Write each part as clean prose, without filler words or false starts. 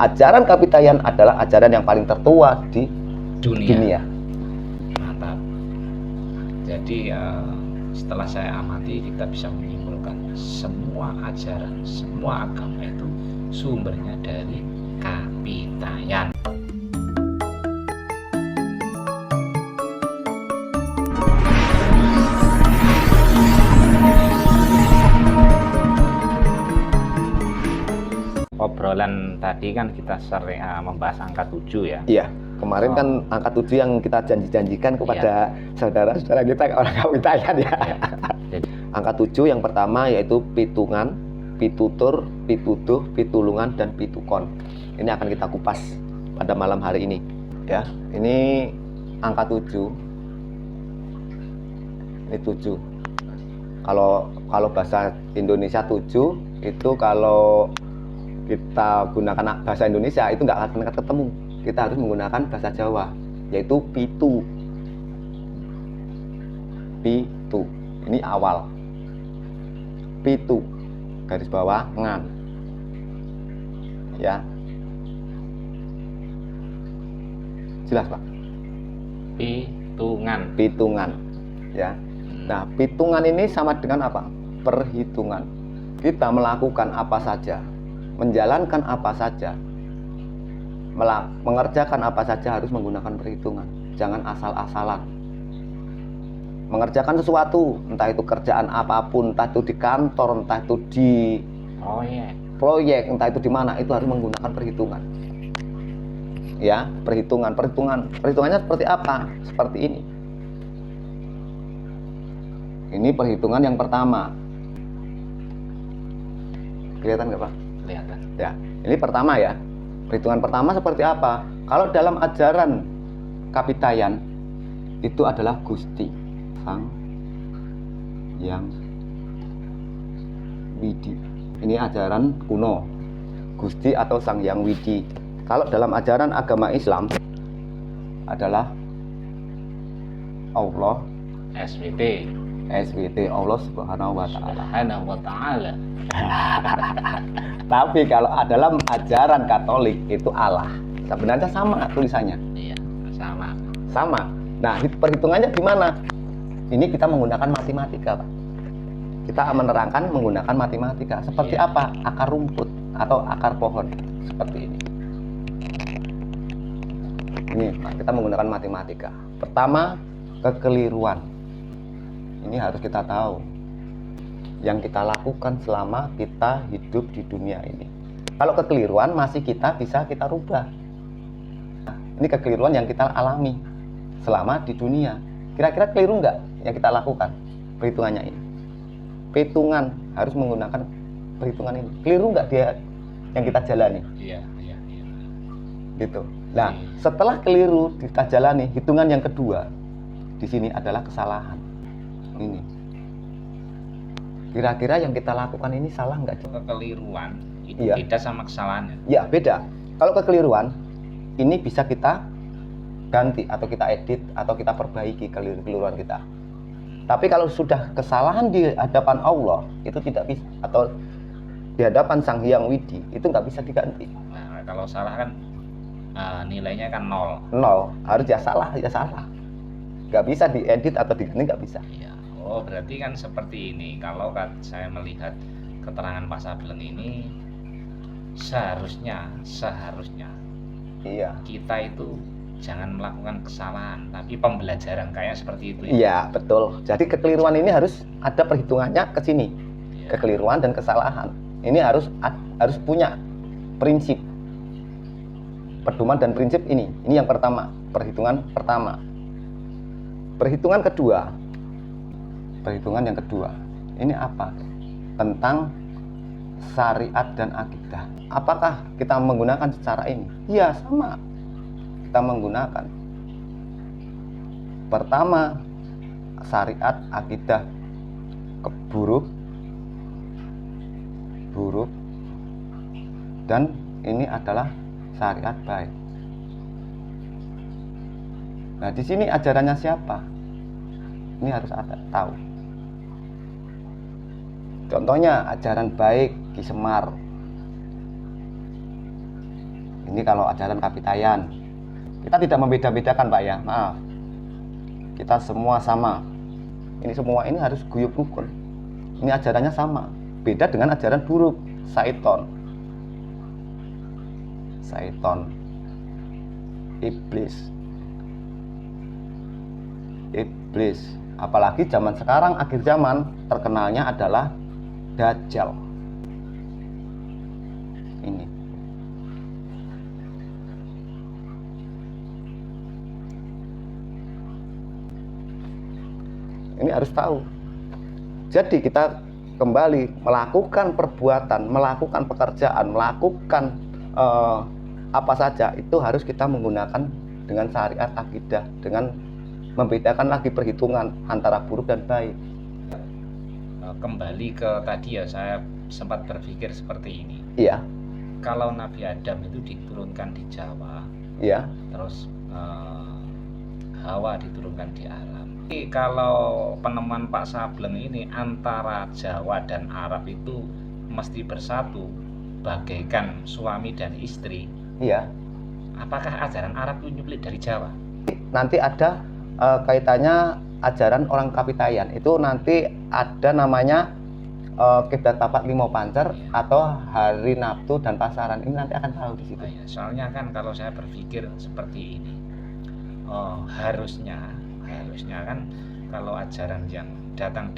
ajaran Kapitayan adalah ajaran yang paling tertua di dunia. Mantap. Jadi setelah saya amati, kita bisa menyimpulkan semua ajaran, semua agama itu sumbernya dari Kapitayan. Obrolan tadi kan kita sering membahas angka 7 ya. Iya, kemarin kan angka 7 yang kita janjikan kepada saudara-saudara kita orang Kapitayan ya. Jadi, angka 7 yang pertama yaitu pitungan, pitutur, pituduh, pitulungan, dan pitukon. Ini akan kita kupas pada malam hari ini ya. Ini angka 7. Ini 7. Kalau bahasa Indonesia 7 itu kalau kita gunakan bahasa Indonesia itu nggak akan ketemu. Kita harus menggunakan bahasa Jawa, yaitu pitu. Pitu. Ini awal. Pitu. Garis bawah ngan. Ya. Jelas, Pak? Pitungan. Ya. Nah, pitungan ini sama dengan apa? Perhitungan. Kita melakukan apa saja, menjalankan apa saja, mengerjakan apa saja harus menggunakan perhitungan. Jangan asal-asalan. Mengerjakan sesuatu, entah itu kerjaan apapun, entah itu di kantor, entah itu di proyek, entah itu di mana, itu harus menggunakan perhitungan. Ya, perhitungannya seperti apa? Seperti ini. Ini perhitungan yang pertama. Kelihatan nggak, Pak? kelihatan. Ya, ini pertama ya. Perhitungan pertama seperti apa? Kalau dalam ajaran Kapitayan itu adalah Gusti Sang Yang Widi. Ini ajaran kuno. Gusti atau Sang Yang Widi. Kalau dalam ajaran agama Islam adalah Allah SWT, Allah Subhanahu wa Ta'ala. Tapi kalau dalam ajaran Katolik itu Allah. Sebenarnya sama tulisannya. Iya, sama. Nah, perhitungannya gimana? Ini kita menggunakan matematika, Pak. Kita menerangkan menggunakan matematika. Seperti apa? Akar rumput atau akar pohon. Seperti ini. Ini, kita menggunakan matematika. Pertama, kekeliruan. Ini harus kita tahu. Yang kita lakukan selama kita hidup di dunia ini. Kalau kekeliruan masih bisa kita rubah. Nah, ini kekeliruan yang kita alami selama di dunia. Kira-kira keliru nggak yang kita lakukan? Perhitungannya ini. Perhitungan harus menggunakan perhitungan ini. Keliru nggak dia yang kita jalani? Iya. Gitu. Nah, setelah keliru kita jalani, hitungan yang kedua di sini adalah kesalahan. Ini. Kira-kira yang kita lakukan ini salah nggak? Kekeliruan itu beda sama kesalahannya. Ya, beda. Kalau kekeliruan, ini bisa kita ganti atau kita edit atau kita perbaiki kekeliruan kita. Tapi kalau sudah kesalahan di hadapan Allah, itu tidak bisa. Atau di hadapan Sang Hyang Widi, itu nggak bisa diganti. Nah, kalau salah kan nilainya kan 0. Harus ya salah. Nggak bisa diedit atau diganti, nggak bisa. Iya. Oh, berarti kan seperti ini. Kalau saya melihat keterangan Pak Sableng ini, seharusnya kita itu jangan melakukan kesalahan, tapi pembelajaran kayak seperti itu. Iya, betul. Jadi kekeliruan ini harus ada perhitungannya ke sini. Kekeliruan dan kesalahan. Ini harus punya prinsip. Pedoman dan prinsip ini. Ini yang pertama, perhitungan pertama. Perhitungan yang kedua, ini apa? Tentang syariat dan akidah. Apakah kita menggunakan cara ini? Iya, sama. Kita menggunakan. Pertama, syariat, akidah, buruk, dan ini adalah syariat baik. Nah, di sini ajarannya siapa? Ini harus tahu. Contohnya ajaran baik Ki Semar. Ini kalau ajaran Kapitayan. Kita tidak membeda-bedakan Pak ya, maaf. Kita semua sama. Ini semua ini harus guyub rukun. Ini ajarannya sama. Beda dengan ajaran buruk, Syaiton. Syaiton. Iblis. Iblis. Apalagi zaman sekarang, akhir zaman, terkenalnya adalah Dajjal. Ini. Ini harus tahu. Jadi kita kembali melakukan perbuatan, melakukan pekerjaan, melakukan apa saja itu harus kita menggunakan dengan syariat akidah, dengan membedakan lagi perhitungan antara buruk dan baik. Kembali ke tadi ya, saya sempat berpikir seperti ini. Iya. Kalau Nabi Adam itu diturunkan di Jawa, Iya. terus Hawa diturunkan di Arab. Jadi kalau penemuan Pak Sableng ini antara Jawa dan Arab itu mesti bersatu bagaikan suami dan istri. Iya. Apakah ajaran Arab itu nyuplik dari Jawa? Nanti ada kaitannya ajaran orang Kapitayan. Itu nanti ada namanya Kiblat Papat Limo Pancer atau Hari Naftu dan Pasaran. Ini nanti akan tahu di situ. Ya, soalnya kan kalau saya berpikir seperti ini, harusnya kan kalau ajaran yang datang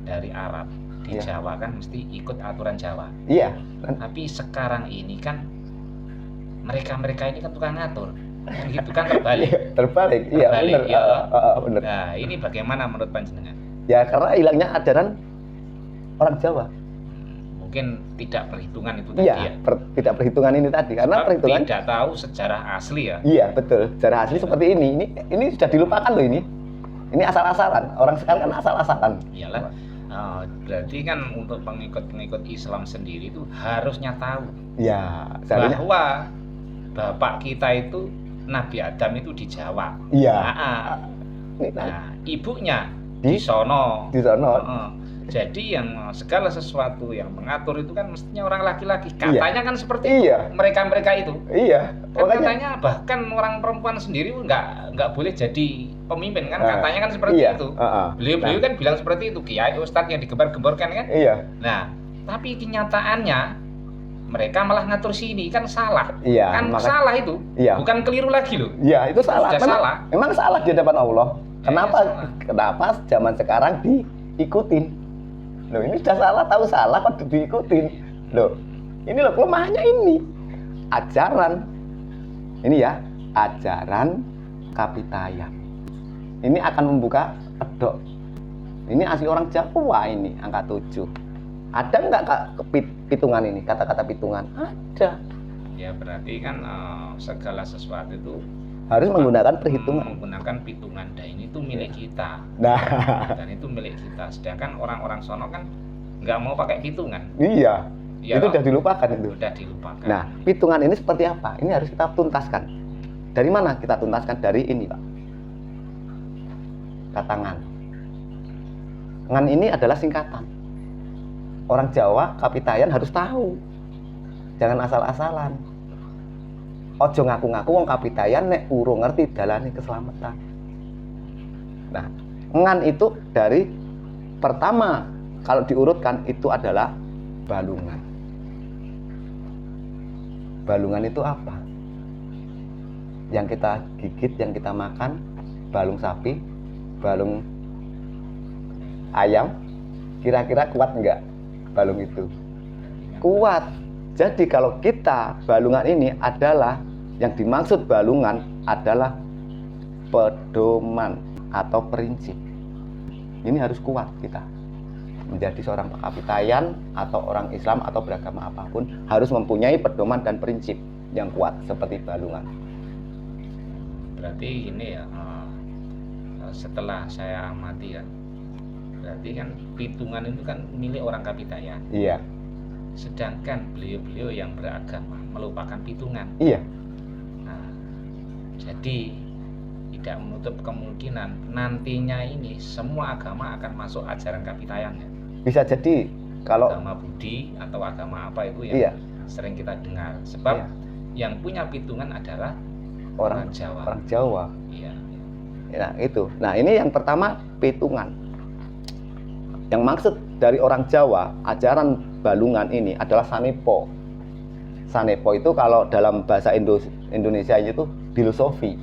dari Arab di Iya. Jawa kan mesti ikut aturan Jawa. Iya. Tapi sekarang ini kan mereka ini kan tukang ngatur, gitu kan terbalik. Terbalik. Iya, Terbalik, benar. iya. Benar. Nah, ini bagaimana menurut panjenengan? Ya karena hilangnya ajaran orang Jawa. Mungkin tidak perhitungan itu tadi Iya, ya. tidak perhitungan ini tadi karena Sebab perhitungan. tidak tahu sejarah asli ya. Iya, betul. Secara asli seperti ini. Ini sudah dilupakan loh ini. Ini asal-asalan. Orang sekarang kan asal-asalan. Iyalah. Berarti kan untuk pengikut-pengikut Islam sendiri itu harusnya tahu Ya, seharusnya. bahwa bapak kita itu Nabi Adam itu di Jawa. Iya. Ini Nah, ibunya Di? di sono. di sana. Jadi yang segala sesuatu yang mengatur itu kan mestinya orang laki-laki. Katanya kan seperti itu. Iya. Mereka itu. Iya. Kan Makanya katanya bahkan orang perempuan sendiri nggak boleh jadi pemimpin kan, katanya kan seperti iya. itu. Heeh. Beliau kan bilang seperti itu, kiai ustadz yang digembar-gemborkan kan. Iya. Nah, tapi kenyataannya mereka malah ngatur sini kan salah. Iya. Kan salah itu. Iya. Bukan keliru lagi loh. Iya, itu salah. Sudah salah. Memang salah di hadapan Allah. Kenapa? salah. Kenapa zaman sekarang diikutin? Loh, ini sudah salah, tahu salah kok diikutin. Loh, ini loh kelemahannya ini. Ajaran. Ini ya, ajaran Kapitayan. Ini akan membuka pedok. Ini asli orang Jawa ini, angka 7. Ada nggak pitungan ini, kata-kata pitungan? Ada. Ya berarti kan segala sesuatu itu Harus menggunakan perhitungan. menggunakan pitungan, dan ini tuh milik kita. Nah, Dan itu milik kita. Sedangkan orang-orang sono kan nggak mau pakai pitungan. iya. Ya, Itu sudah dilupakan itu. udah dilupakan. Nah, pitungan ini seperti apa? Ini harus kita tuntaskan. Dari mana kita tuntaskan? Dari ini, Pak. Kata ngan. Ngan ini adalah singkatan. Orang Jawa, Kapitayan harus tahu. Jangan asal-asalan. Ojo ngaku-ngaku wong Kapitayan nek urung ngerti dalane keselamatan. Nah, ngan itu dari pertama kalau diurutkan itu adalah balungan. Balungan itu apa? Yang kita gigit, yang kita makan, balung sapi, balung ayam, kira-kira kuat enggak balung itu? Kuat. Jadi kalau kita, balungan ini adalah, yang dimaksud balungan adalah pedoman atau prinsip. Ini harus kuat kita. Menjadi seorang Kapitayan atau orang Islam atau beragama apapun harus mempunyai pedoman dan prinsip yang kuat seperti balungan. Berarti ini ya, setelah saya amati ya, berarti kan pitungan itu kan milik orang Kapitayan. Iya. Sedangkan beliau-beliau yang beragama melupakan pitungan. Iya. Nah, jadi tidak menutup kemungkinan nantinya ini semua agama akan masuk ajaran Kapitayan ya. Bisa jadi kalau Agama Budi atau agama apa itu yang iya, sering kita dengar. Sebab Iya. yang punya pitungan adalah orang Jawa. Orang Jawa. Iya. Ya, itu. Nah, ini yang pertama pitungan. Yang maksud dari orang Jawa, ajaran Balungan ini adalah Sanepo. Sanepo itu kalau dalam bahasa Indonesia itu filosofi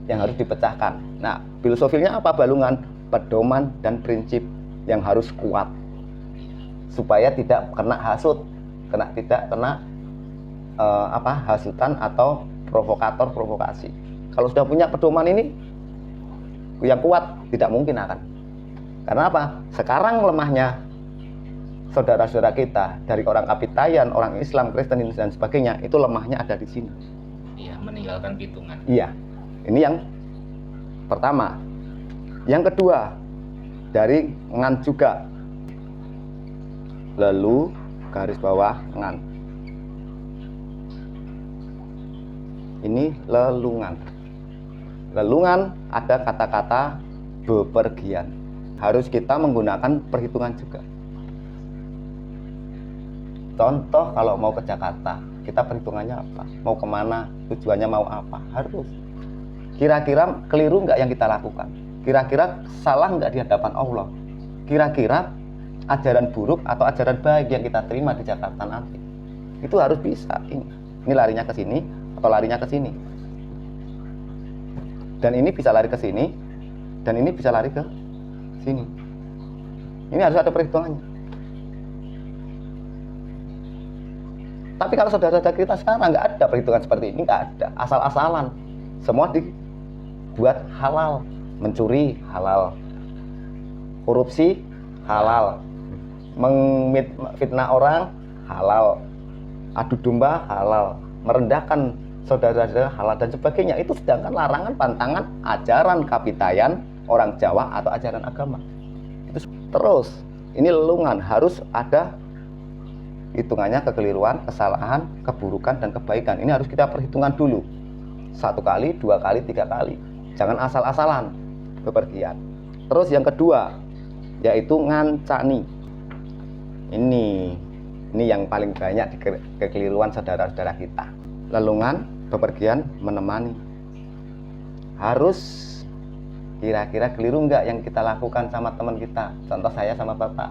yang harus dipecahkan. Nah, filosofinya apa Balungan? Pedoman dan prinsip yang harus kuat supaya tidak kena hasut, tidak kena hasutan atau provokator provokasi. Kalau sudah punya pedoman ini yang kuat, tidak mungkin akan. Karena apa? Sekarang lemahnya saudara-saudara kita dari orang Kapitayan, orang Islam, Kristen, Hindu dan sebagainya, itu lemahnya ada di sini. Iya, meninggalkan pitungan. Iya. Ini yang pertama. Yang kedua, dari ngan juga. Lalu garis bawah ngan. Ini lelungan. Lelungan ada kata-kata bepergian. Harus kita menggunakan perhitungan juga. Contoh kalau mau ke Jakarta, kita perhitungannya apa? Mau kemana? Tujuannya mau apa? Harus. Kira-kira keliru nggak yang kita lakukan? Kira-kira salah nggak di hadapan Allah? Kira-kira ajaran buruk atau ajaran baik yang kita terima di Jakarta nanti? Itu harus bisa. Ini larinya ke sini atau larinya ke sini. Dan ini bisa lari ke sini, dan ini bisa lari ke sini. Ini harus ada perhitungannya. Tapi kalau saudara-saudara kita sekarang nggak ada perhitungan seperti ini, nggak ada. Asal-asalan. Semua dibuat halal. Mencuri halal, korupsi halal, fitnah orang halal, adu domba halal, merendahkan saudara-saudara halal dan sebagainya. Itu sedangkan larangan pantangan ajaran Kapitayan, orang Jawa atau ajaran agama. Itu terus ini lelungan, harus ada hitungannya, kekeliruan, kesalahan, keburukan dan kebaikan. Ini harus kita perhitungkan dulu. 1 kali, 2 kali, 3 kali. Jangan asal-asalan bepergian. Terus yang kedua yaitu ngancani. Ini yang paling banyak di kekeliruan saudara-saudara kita. Lelungan, bepergian, menemani. Harus kira-kira keliru nggak yang kita lakukan sama teman kita? Contoh saya sama Bapak.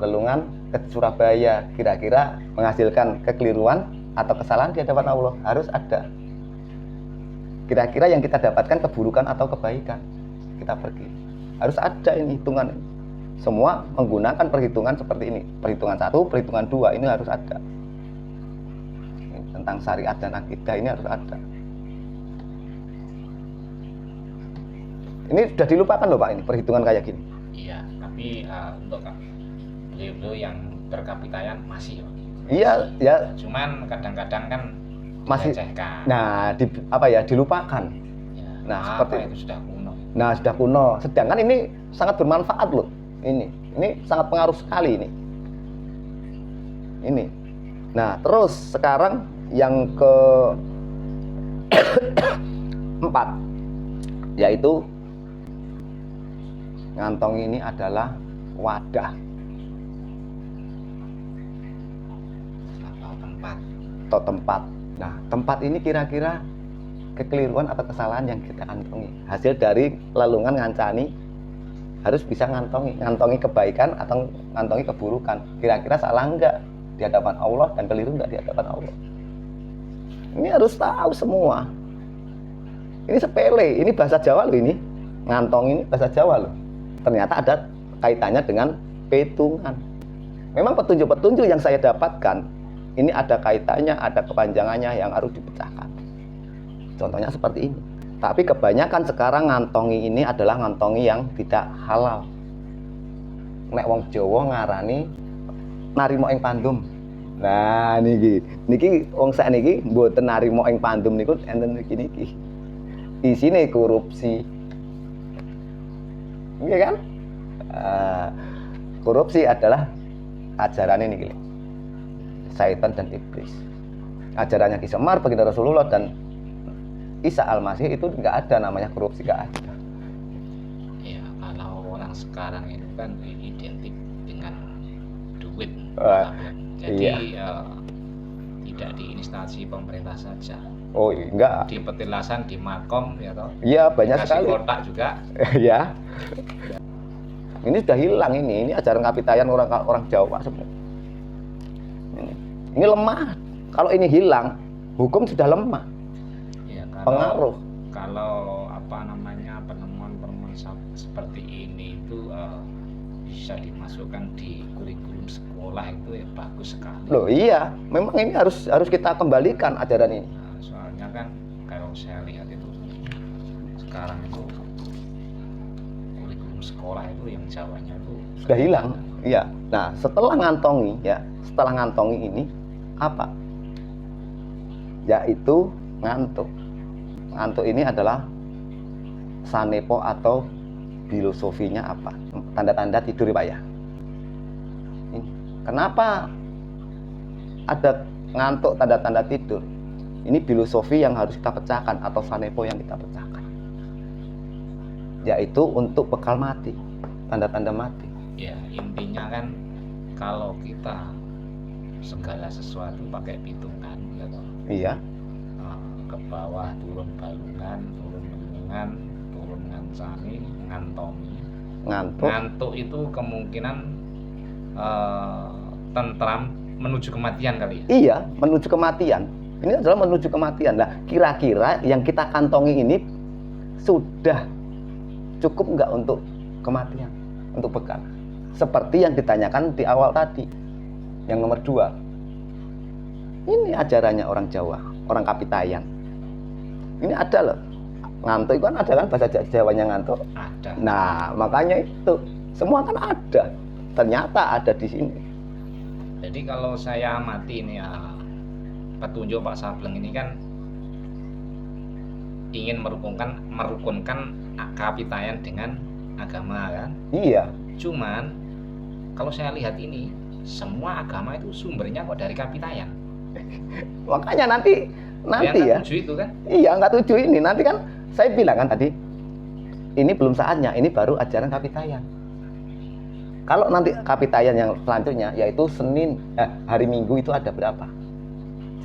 Lelungan ke Surabaya, kira-kira menghasilkan kekeliruan atau kesalahan di hadapan Allah? Harus ada. Kira-kira yang kita dapatkan keburukan atau kebaikan? Kita pergi. Harus ada ini hitungan. Semua menggunakan perhitungan seperti ini. Perhitungan 1, perhitungan 2 ini harus ada. Tentang syariat dan akidah ini harus ada. Ini sudah dilupakan loh Pak, ini perhitungan kayak gini. Iya, tapi untuk beliau-beliau yang berkapitayan masih. Iya, ya. Cuman kadang-kadang kan masih. Dilecehkan. Nah, dilupakan. Ya, nah, seperti itu sudah kuno. Nah, sudah kuno. Sedangkan ini sangat bermanfaat loh. Ini sangat pengaruh sekali ini. Ini. Nah, terus sekarang yang ke 4 yaitu ngantong ini adalah wadah atau tempat. Nah, tempat ini kira-kira kekeliruan atau kesalahan yang kita kantongi. Hasil dari lelungan ngancani harus bisa ngantongi kebaikan atau ngantongi keburukan. Kira-kira salah enggak di hadapan Allah dan keliru enggak di hadapan Allah. Ini harus tahu semua. Ini sepele, ini bahasa Jawa loh ini. Ngantong ini bahasa Jawa loh. Ternyata ada kaitannya dengan petungan. Memang petunjuk-petunjuk yang saya dapatkan ini ada kaitannya, ada kepanjangannya yang harus dipecahkan. Contohnya seperti ini. Tapi kebanyakan sekarang ngantongi ini adalah ngantongi yang tidak halal. Nek wong Jawa ngarani narimo ing pandum. Nah niki wong sakniki mboten narimo ing pandum niku enten niki. Isine korupsi. Iya kan? Korupsi adalah ajaran ini gini. Syaitan dan iblis. Ajarannya Ki Semar, baginda Rasulullah dan Isa Al-Masih itu nggak ada namanya korupsi, nggak ada. Ya, kalau orang sekarang itu kan identik dengan duit. Jadi Iya. tidak di instansi pemerintah saja, Oh enggak. di petilasan, di makom ya toh, Iya banyak dikasih sekali. kotak juga. Ya. Ini sudah hilang ini ajaran kapitayan orang Jawa semua. Ini lemah. Kalau ini hilang, hukum sudah lemah. Ya, Pengaruh. kalau apa namanya penemuan-penemuan seperti ini itu bisa dimasukkan di kurikulum sekolah itu ya bagus sekali. Loh iya, memang ini harus kita kembalikan ajaran ini. Nah, soalnya kan kalau saya lihat itu sekarang itu kurikulum sekolah itu yang Jawanya itu Sudah hilang. Iya. Nah, setelah ngantongi ini apa? Yaitu ngantuk. Ngantuk ini adalah sanepo atau filosofinya apa? Tanda-tanda tidur Pak ya. Kenapa ada ngantuk tanda-tanda tidur? Ini filosofi yang harus kita pecahkan atau sanepo yang kita pecahkan. Yaitu untuk bekal mati, tanda-tanda mati. ya intinya kan kalau kita segala sesuatu pakai hitungan ya toh. Iya. Ke bawah turun balungan, turun bendungan, turun ngancani, ngantongi. Ngantuk itu kemungkinan tentram menuju kematian kali ya. Iya, menuju kematian. Ini adalah menuju kematian. Nah, kira-kira yang kita kantongi ini sudah cukup nggak untuk kematian, untuk bekal? Seperti yang ditanyakan di awal tadi, yang nomor 2. Ini ajarannya orang Jawa, orang Kapitayan. Ini ada loh. Ngantuk itu kan ada kan bahasa Jawanya ngantuk. Ada. Nah, makanya itu semua kan ada. Ternyata ada di sini. Jadi kalau saya amati ini ya petunjuk Pak Sableng ini kan ingin merukunkan Kapitayan dengan agama kan. Iya. Cuman kalau saya lihat ini semua agama itu sumbernya kok dari Kapitayan. Makanya nanti ya. Tujuh itu kan? Iya, nggak tujuh ini. Nanti kan saya bilang kan tadi, ini belum saatnya, ini baru ajaran Kapitayan. Kalau nanti Kapitayan yang selanjutnya, yaitu hari Minggu itu ada berapa?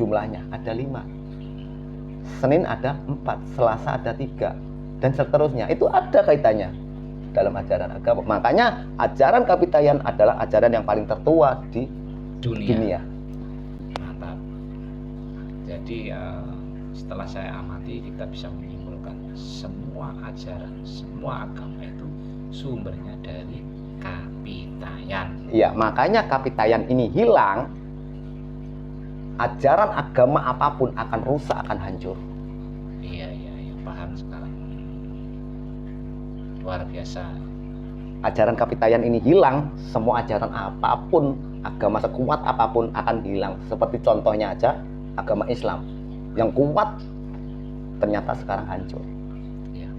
Jumlahnya ada 5. Senin ada 4, Selasa ada 3, dan seterusnya. Itu ada kaitannya dalam ajaran agama. Makanya ajaran Kapitayan adalah ajaran yang paling tertua di dunia. Mantap. Jadi setelah saya amati kita bisa menyimpulkan semua ajaran, semua agama itu sumbernya dari Kapitayan. Iya, makanya Kapitayan ini hilang, ajaran agama apapun akan rusak, akan hancur. Iya, paham sekarang. Luar biasa. Ajaran Kapitayan ini hilang, semua ajaran apapun, agama sekuat apapun akan hilang. Seperti contohnya aja agama Islam yang kuat ternyata sekarang hancur. Ya.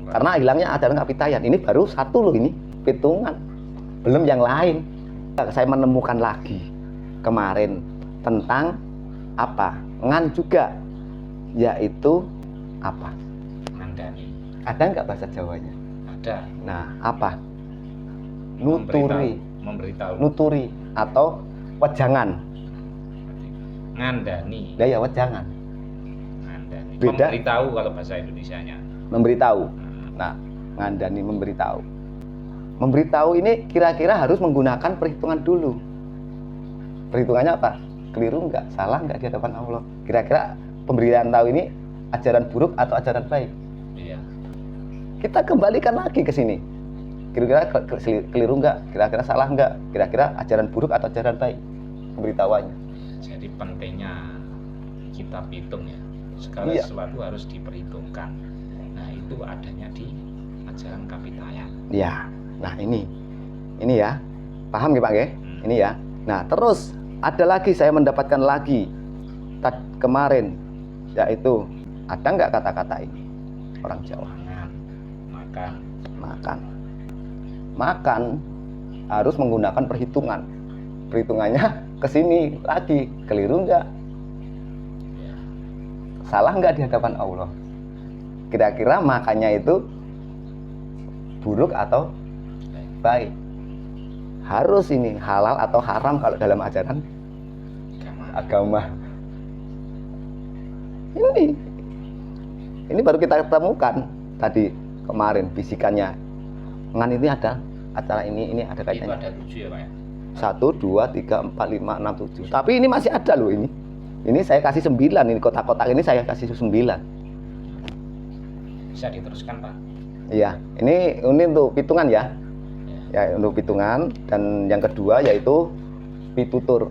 Karena hilangnya ajaran Kapitayan. Ini baru satu loh, ini hitungan, belum yang lain. Saya menemukan lagi kemarin tentang apa? Ngan juga, yaitu apa? Ngandani. Ada nggak bahasa Jawanya? Ada. Nah, apa? Nuturi. Memberitahu. Nuturi atau wejangan. Ngandani. Ya wejangan. Ngandani. Beda. Memberitahu kalau bahasa Indonesianya. Memberitahu. Nah, ngandani memberitahu. Memberitahu ini kira-kira harus menggunakan perhitungan dulu. Perhitungannya apa? Keliru nggak? Salah nggak di hadapan Allah? Kira-kira pemberian tahu ini ajaran buruk atau ajaran baik? Iya. Kita kembalikan lagi ke sini. Kira-kira keliru nggak? Kira-kira salah nggak? Kira-kira ajaran buruk atau ajaran baik? Pemberitahuannya. Jadi pentingnya kita hitung ya. Segala sesuatu harus diperhitungkan. Nah, itu adanya di ajaran Kapitayan. Ya. Nah, ini ya. Paham nggih Pak nggih? Ini ya. Nah, terus ada lagi, saya mendapatkan lagi kemarin, yaitu ada nggak kata-kata ini orang Jawa? Makan harus menggunakan perhitungan. Perhitungannya ke sini lagi, keliru nggak? Salah nggak di hadapan Allah? Kira-kira makannya itu buruk atau baik? Harus ini halal atau haram kalau dalam ajaran agama. Ini baru kita ketemukan tadi kemarin bisikannya. Ngan ini ada acara ini ada Itu kaitannya. ada 7 ya Pak ya? 1, 2, 3, 4, 5, 6, 7. Tapi ini masih ada loh ini. Ini saya kasih 9, ini kotak-kotak ini saya kasih 9. Bisa diteruskan Pak? Iya, ini untuk pitungan ya. Ya, untuk pitungan. Dan yang kedua yaitu pitutur.